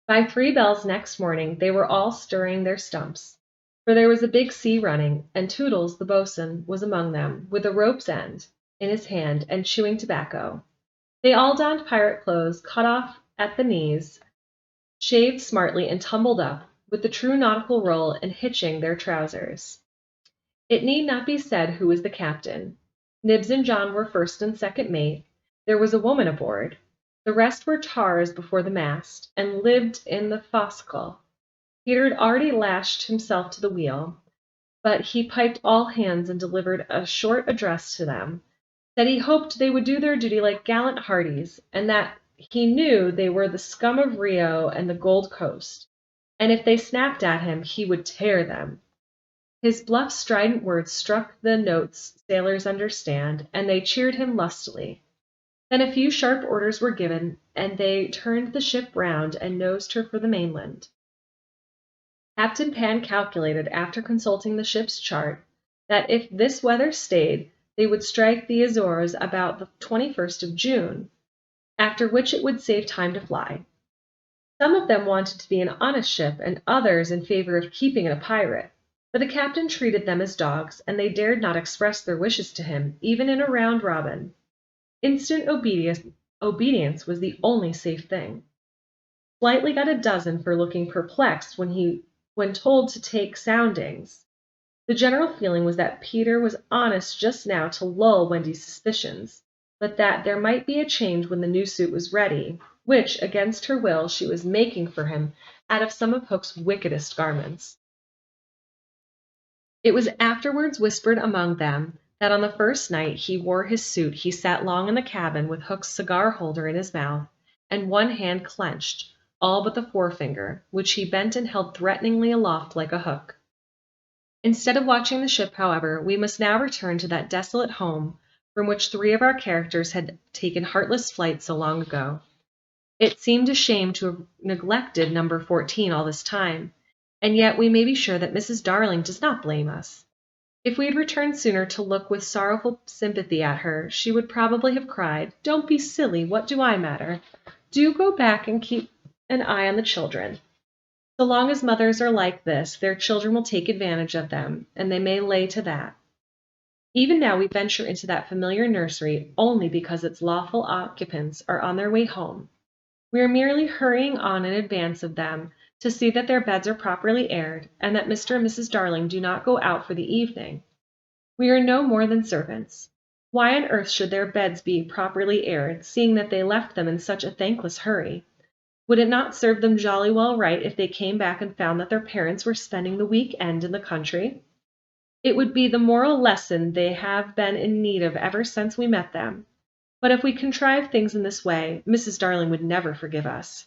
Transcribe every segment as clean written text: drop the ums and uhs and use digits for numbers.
By 3 bells next morning they were all stirring their stumps, for there was a big sea running, and Toodles, the boatswain, was among them, with a rope's end in his hand and chewing tobacco. They all donned pirate clothes, cut off at the knees, shaved smartly, and tumbled up, with the true nautical roll and hitching their trousers. It need not be said who was the captain. Nibs and John were first and second mate. There was a woman aboard. The rest were tars before the mast, and lived in the fo'c'sle. Peter had already lashed himself to the wheel, but he piped all hands and delivered a short address to them, that he hoped they would do their duty like gallant hearties, and that he knew they were the scum of Rio and the Gold Coast, and if they snapped at him he would tear them. His bluff, strident words struck the notes sailors understand, and they cheered him lustily. Then a few sharp orders were given, and they turned the ship round and nosed her for the mainland. Captain Pan calculated, after consulting the ship's chart, that if this weather stayed, they would strike the Azores about the 21st of June, after which it would save time to fly. Some of them wanted to be an honest ship, and others in favor of keeping it a pirate. But the captain treated them as dogs, and they dared not express their wishes to him, even in a round robin. Instant obedience was the only safe thing. Slightly got a dozen for looking perplexed when told to take soundings. The general feeling was that Peter was honest just now to lull Wendy's suspicions, but that there might be a change when the new suit was ready, which, against her will, she was making for him out of some of Hook's wickedest garments. It was afterwards whispered among them that on the first night he wore his suit he sat long in the cabin with Hook's cigar-holder in his mouth, and one hand clenched, all but the forefinger, which he bent and held threateningly aloft like a hook. Instead of watching the ship, however, we must now return to that desolate home from which 3 of our characters had taken heartless flight so long ago. It seemed a shame to have neglected number 14 all this time, and yet we may be sure that Mrs. Darling does not blame us. If we had returned sooner to look with sorrowful sympathy at her, she would probably have cried, "Don't be silly, what do I matter? Do go back and keep an eye on the children. So long as mothers are like this, their children will take advantage of them, and they may lay to that." Even now we venture into that familiar nursery only because its lawful occupants are on their way home. We are merely hurrying on in advance of them to see that their beds are properly aired, and that Mr. and Mrs. Darling do not go out for the evening. We are no more than servants. Why on earth should their beds be properly aired, seeing that they left them in such a thankless hurry? Would it not serve them jolly well right if they came back and found that their parents were spending the week-end in the country? It would be the moral lesson they have been in need of ever since we met them. But if we contrive things in this way, Mrs. Darling would never forgive us.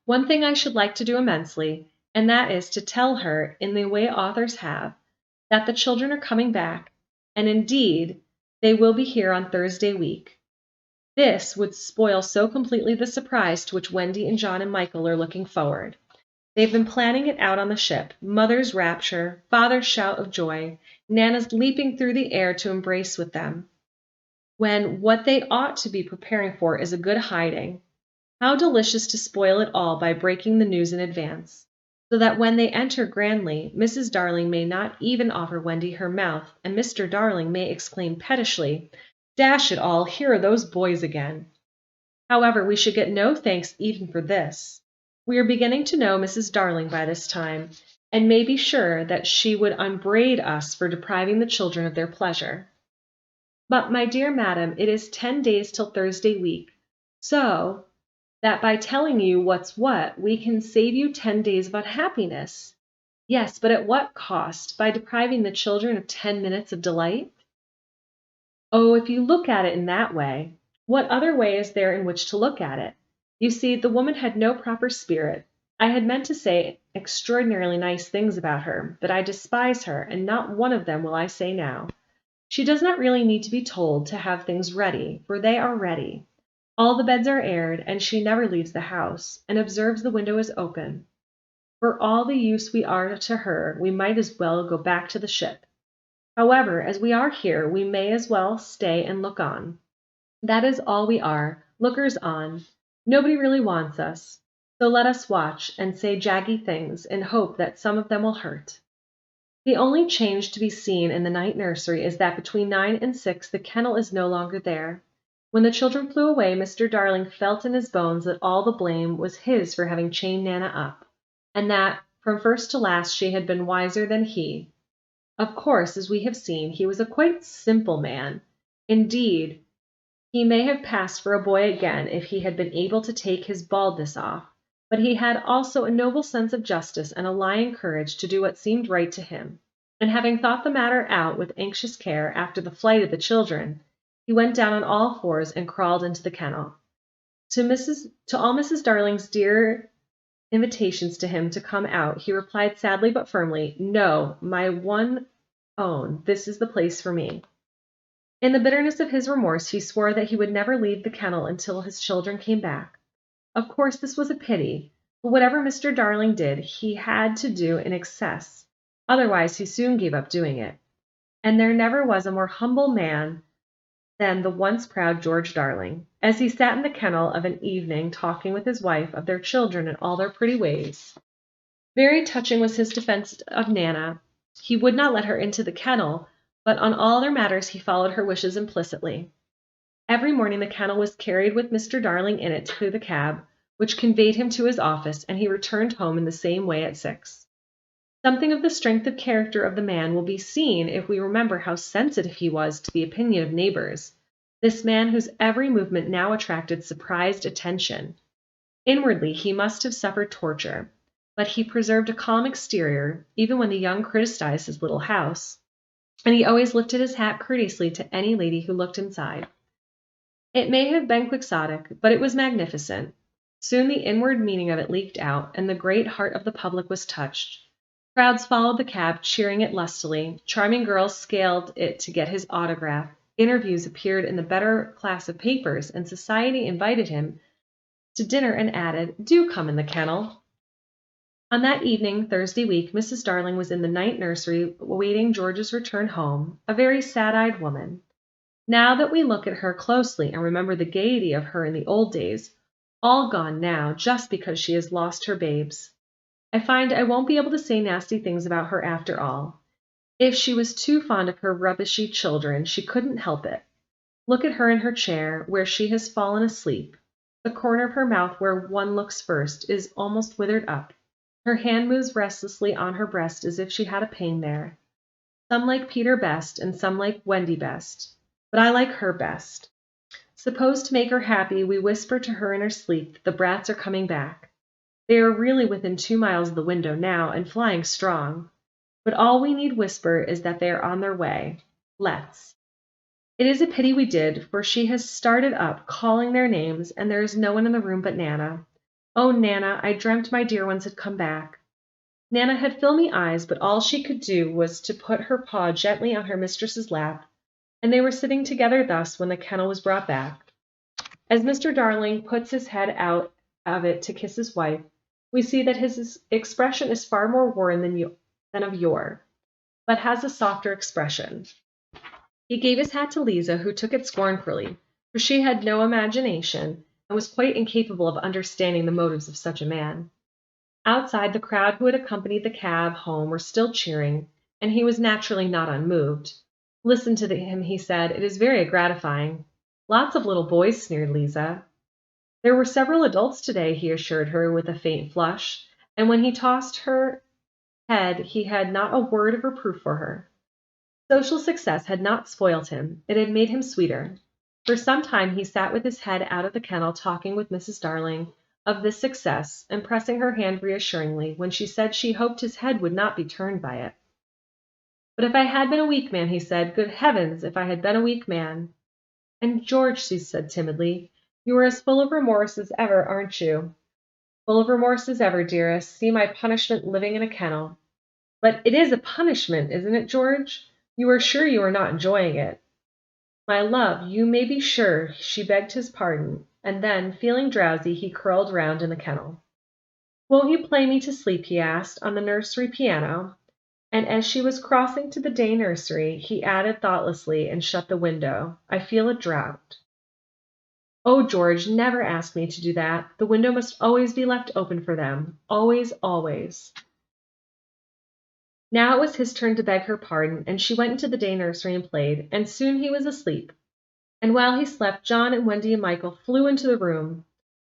One thing I should like to do immensely, and that is to tell her, in the way authors have, that the children are coming back, and indeed they will be here on Thursday week. This would spoil so completely the surprise to which Wendy and John and Michael are looking forward. They've been planning it out on the ship, mother's rapture, father's shout of joy, Nana's leaping through the air to embrace with them, when what they ought to be preparing for is a good hiding. How delicious to spoil it all by breaking the news in advance, so that when they enter grandly, Mrs. Darling may not even offer Wendy her mouth, and Mr. Darling may exclaim pettishly, "Dash it all, here are those boys again." However, we should get no thanks even for this. We are beginning to know Mrs. Darling by this time, and may be sure that she would upbraid us for depriving the children of their pleasure. But, my dear madam, it is 10 days till Thursday week, so that by telling you what's what, we can save you 10 days of unhappiness. Yes, but at what cost? By depriving the children of 10 minutes of delight? Oh, if you look at it in that way, what other way is there in which to look at it? You see, the woman had no proper spirit. I had meant to say extraordinarily nice things about her, but I despise her, and not one of them will I say now. She does not really need to be told to have things ready, for they are ready. All the beds are aired, and she never leaves the house, and observes the window is open. For all the use we are to her, we might as well go back to the ship. However, as we are here, we may as well stay and look on. That is all we are, lookers on. Nobody really wants us. So let us watch, and say jaggy things, in hope that some of them will hurt. The only change to be seen in the night nursery is that between 9 and 6 the kennel is no longer there. When the children flew away, Mr. Darling felt in his bones that all the blame was his for having chained Nana up, and that, from first to last, she had been wiser than he. Of course, as we have seen, he was a quite simple man. Indeed, he may have passed for a boy again if he had been able to take his baldness off, but he had also a noble sense of justice and a lion courage to do what seemed right to him. And having thought the matter out with anxious care after the flight of the children, he went down on all fours and crawled into the kennel. To all Mrs. Darling's dear invitations to him to come out, he replied sadly but firmly, "No, my one own, this is the place for me." In the bitterness of his remorse, he swore that he would never leave the kennel until his children came back. Of course, this was a pity, but whatever Mr. Darling did, he had to do in excess. Otherwise, he soon gave up doing it. And there never was a more humble man than the once proud George Darling. As he sat in the kennel of an evening talking with his wife of their children and all their pretty ways, very touching was his defense of Nana. He would not let her into the kennel, but on all other matters he followed her wishes implicitly. Every morning the kennel was carried with Mr. Darling in it to the cab, which conveyed him to his office, and he returned home in the same way at 6. Something of the strength of character of the man will be seen if we remember how sensitive he was to the opinion of neighbors, this man whose every movement now attracted surprised attention. Inwardly he must have suffered torture, but he preserved a calm exterior, even when the young criticized his little house, and he always lifted his hat courteously to any lady who looked inside. It may have been quixotic, but it was magnificent. Soon the inward meaning of it leaked out, and the great heart of the public was touched. Crowds followed the cab, cheering it lustily. Charming girls scaled it to get his autograph. Interviews appeared in the better class of papers, and society invited him to dinner and added, "Do come in the kennel." On that evening, Thursday week, Mrs. Darling was in the night nursery awaiting George's return home, a very sad-eyed woman. Now that we look at her closely and remember the gaiety of her in the old days, all gone now just because she has lost her babes, I find I won't be able to say nasty things about her after all. If she was too fond of her rubbishy children, she couldn't help it. Look at her in her chair, where she has fallen asleep. The corner of her mouth where one looks first is almost withered up. Her hand moves restlessly on her breast as if she had a pain there. Some like Peter best, and some like Wendy best, but I like her best. Suppose to make her happy, we whisper to her in her sleep that the brats are coming back. They are really within 2 miles of the window now, and flying strong. But all we need whisper is that they are on their way. Let's. It is a pity we did, for she has started up, calling their names, and there is no one in the room but Nana. Oh, Nana, I dreamt my dear ones had come back. Nana had filmy eyes, but all she could do was to put her paw gently on her mistress's lap, and they were sitting together thus when the kennel was brought back. As Mr. Darling puts his head out of it to kiss his wife, we see that his expression is far more worn than of yore, but has a softer expression. He gave his hat to Lisa, who took it scornfully, for she had no imagination and was quite incapable of understanding the motives of such a man. Outside, the crowd who had accompanied the cab home were still cheering, and he was naturally not unmoved. "Listen to him," he said. "It is very gratifying." "Lots of little boys," sneered Lisa. "There were several adults today," he assured her with a faint flush, and when he tossed her head he had not a word of reproof for her. Social success had not spoilt him, it had made him sweeter. For some time he sat with his head out of the kennel talking with Mrs. Darling of this success, and pressing her hand reassuringly when she said she hoped his head would not be turned by it. "But if I had been a weak man," he said, "good heavens, if I had been a weak man." "And George," she said timidly, "you are as full of remorse as ever, aren't you?" "Full of remorse as ever, dearest. See my punishment living in a kennel." "But it is a punishment, isn't it, George? You are sure you are not enjoying it?" "My love, you may be sure." She begged his pardon, and then, feeling drowsy, he curled round in the kennel. "Won't you play me to sleep?" he asked, "on the nursery piano?" And as she was crossing to the day nursery, he added thoughtlessly and shut the window, "I feel a draught." Oh, George, never ask me to do that. The window must always be left open for them. Always, always. Now it was his turn to beg her pardon, and she went into the day nursery and played, and soon he was asleep. And while he slept, John and Wendy and Michael flew into the room.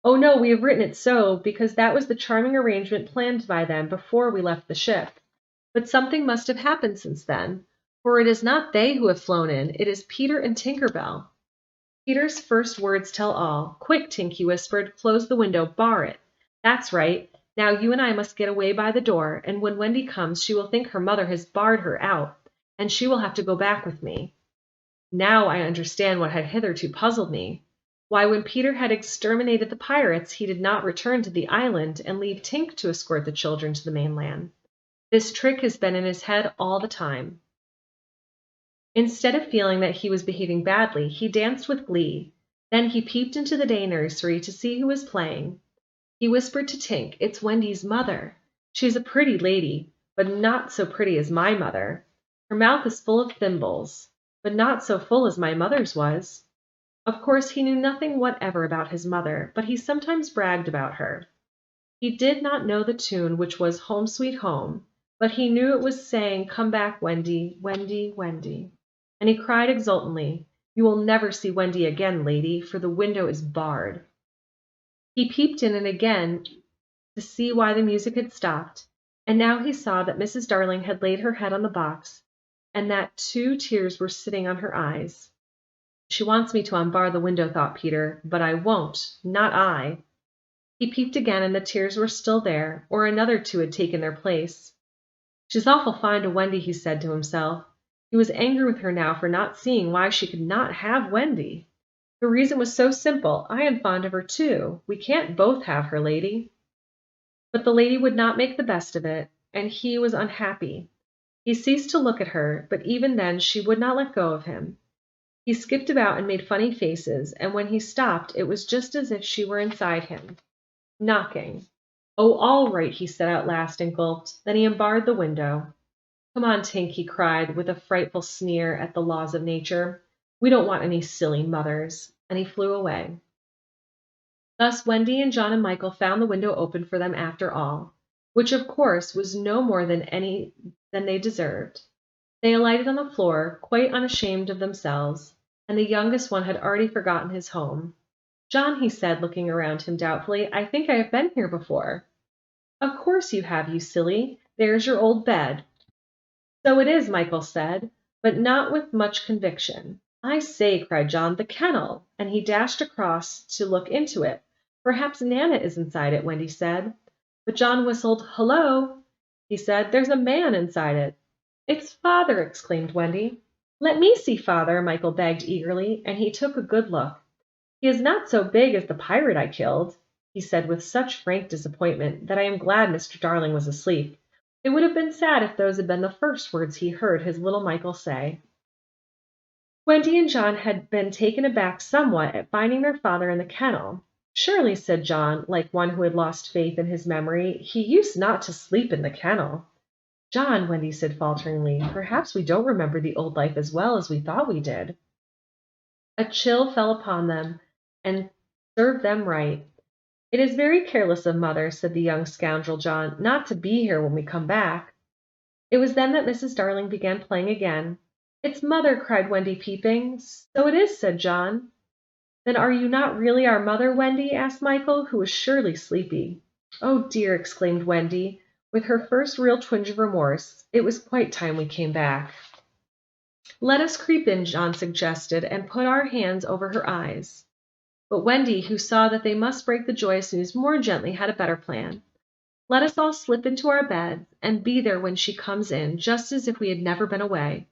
Oh no, we have written it so, because that was the charming arrangement planned by them before we left the ship. But something must have happened since then, for it is not they who have flown in, it is Peter and Tinker Bell. Peter's first words tell all. Quick, Tink, he whispered, close the window, bar it. That's right. Now you and I must get away by the door, and when Wendy comes she will think her mother has barred her out, and she will have to go back with me. Now I understand what had hitherto puzzled me. Why, when Peter had exterminated the pirates, he did not return to the island and leave Tink to escort the children to the mainland. This trick has been in his head all the time. Instead of feeling that he was behaving badly, he danced with glee. Then he peeped into the day nursery to see who was playing. He whispered to Tink, "It's Wendy's mother. She's a pretty lady, but not so pretty as my mother. Her mouth is full of thimbles, but not so full as my mother's was." Of course, he knew nothing whatever about his mother, but he sometimes bragged about her. He did not know the tune, which was "Home, Sweet Home," but he knew it was saying, "Come back, Wendy, Wendy, Wendy." And he cried exultantly, "You will never see Wendy again, lady, for the window is barred." He peeped in and again to see why the music had stopped, and now he saw that Mrs. Darling had laid her head on the box, and that 2 tears were sitting on her eyes. She wants me to unbar the window, thought Peter, but I won't, not I. He peeped again, and the tears were still there, or another 2 had taken their place. She's awful fine to Wendy, he said to himself. He was angry with her now for not seeing why she could not have Wendy. The reason was so simple. I am fond of her too. We can't both have her, lady. But the lady would not make the best of it, and he was unhappy. He ceased to look at her, but even then she would not let go of him. He skipped about and made funny faces, and when he stopped it was just as if she were inside him, knocking. "Oh, all right," he said at last, and gulped. Then he unbarred the window. "Come on, Tink," he cried, with a frightful sneer at the laws of nature. "We don't want any silly mothers." And he flew away. Thus Wendy and John and Michael found the window open for them after all, which of course was no more than they deserved. They alighted on the floor, quite unashamed of themselves, and the youngest one had already forgotten his home. "John," he said, looking around him doubtfully, "I think I have been here before." "Of course you have, you silly. There's your old bed." "So it is," Michael said, but not with much conviction. "I say," cried John, "the kennel!" and he dashed across to look into it. "Perhaps Nana is inside it," Wendy said. But John whistled. "Hullo!" he said. "There's a man inside it." "It's Father!" exclaimed Wendy. "Let me see Father," Michael begged eagerly, and he took a good look. "He is not so big as the pirate I killed," he said with such frank disappointment that I am glad Mr. Darling was asleep. It would have been sad if those had been the first words he heard his little Michael say. Wendy and John had been taken aback somewhat at finding their father in the kennel. "Surely," said John, like one who had lost faith in his memory, "he used not to sleep in the kennel." "John," Wendy said falteringly, "perhaps we don't remember the old life as well as we thought we did." A chill fell upon them, and served them right. "It is very careless of mother," said the young scoundrel John, "not to be here when we come back." It was then that Mrs. Darling began playing again. "It's mother!" cried Wendy, peeping. "So it is," said John. "Then are you not really our mother, Wendy?" asked Michael, who was surely sleepy. "Oh dear!" exclaimed Wendy, with her first real twinge of remorse. "It was quite time we came back." "Let us creep in," John suggested, "and put our hands over her eyes." But Wendy, who saw that they must break the joyous news more gently, had a better plan. "Let us all slip into our beds, and be there when she comes in, just as if we had never been away."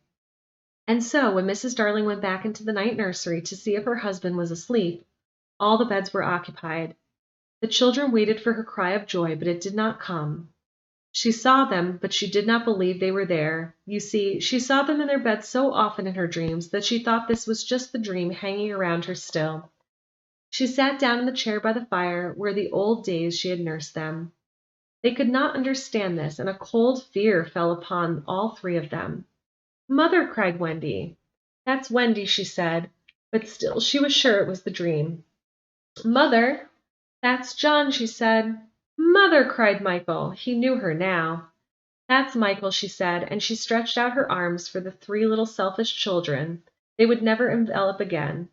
And so, when Mrs. Darling went back into the night nursery to see if her husband was asleep, all the beds were occupied. The children waited for her cry of joy, but it did not come. She saw them, but she did not believe they were there. You see, she saw them in their beds so often in her dreams that she thought this was just the dream hanging around her still. She sat down in the chair by the fire where the old days she had nursed them. They could not understand this, and a cold fear fell upon all 3 of them. "Mother!" cried Wendy. "That's Wendy," she said, but still she was sure it was the dream. Mother, that's John, she said. Mother, cried Michael. He knew her now. That's Michael, she said, and she stretched out her arms for the three little selfish children they would never envelop again.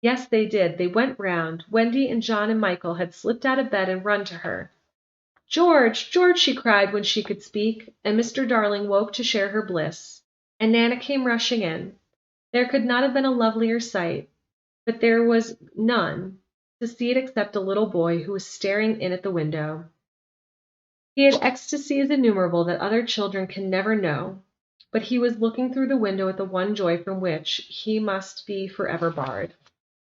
Yes, they did. They went round. Wendy and John and Michael had slipped out of bed and run to her. George, George, she cried when she could speak, and Mr. Darling woke to share her bliss. And Nana came rushing in. There could not have been a lovelier sight, but there was none to see it except a little boy who was staring in at the window. He had ecstasies innumerable that other children can never know, but he was looking through the window at the one joy from which he must be forever barred.